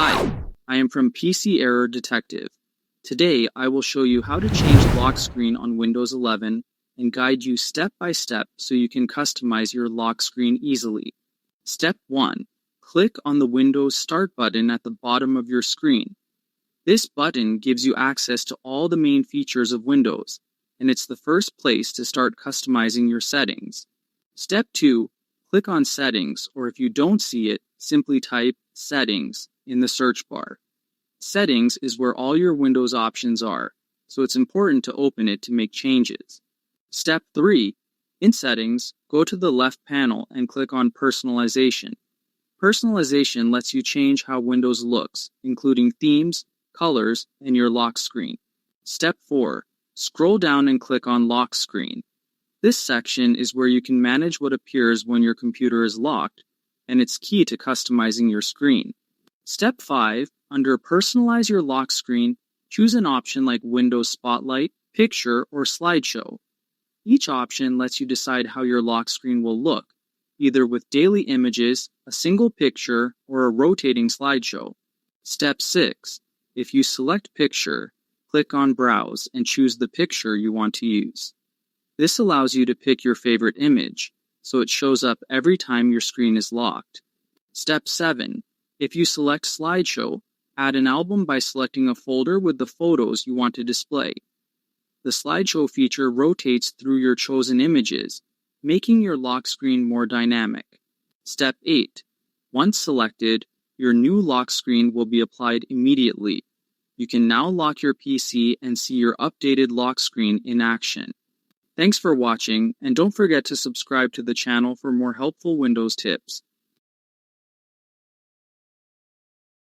Hi, I am from PC Error Detective. Today, I will show you how to change lock screen on Windows 11 and guide you step by step so you can customize your lock screen easily. Step 1. Click on the Windows Start button at the bottom of your screen. This button gives you access to all the main features of Windows, and it's the first place to start customizing your settings. Step 2. Click on Settings, or if you don't see it, simply type Settings in the search bar. Settings is where all your Windows options are, so it's important to open it to make changes. Step 3. In Settings, go to the left panel and click on Personalization. Personalization lets you change how Windows looks, including themes, colors, and your lock screen. Step 4. Scroll down and click on Lock Screen. This section is where you can manage what appears when your computer is locked, and it's key to customizing your screen. Step 5. Under Personalize your lock screen, choose an option like Windows Spotlight, Picture, or Slideshow. Each option lets you decide how your lock screen will look, either with daily images, a single picture, or a rotating slideshow. Step 6. If you select Picture, click on Browse and choose the picture you want to use. This allows you to pick your favorite image, so it shows up every time your screen is locked. Step 7. If you select Slideshow, add an album by selecting a folder with the photos you want to display. The Slideshow feature rotates through your chosen images, making your lock screen more dynamic. Step 8. Once selected, your new lock screen will be applied immediately. You can now lock your PC and see your updated lock screen in action. Thanks for watching, and don't forget to subscribe to the channel for more helpful Windows tips.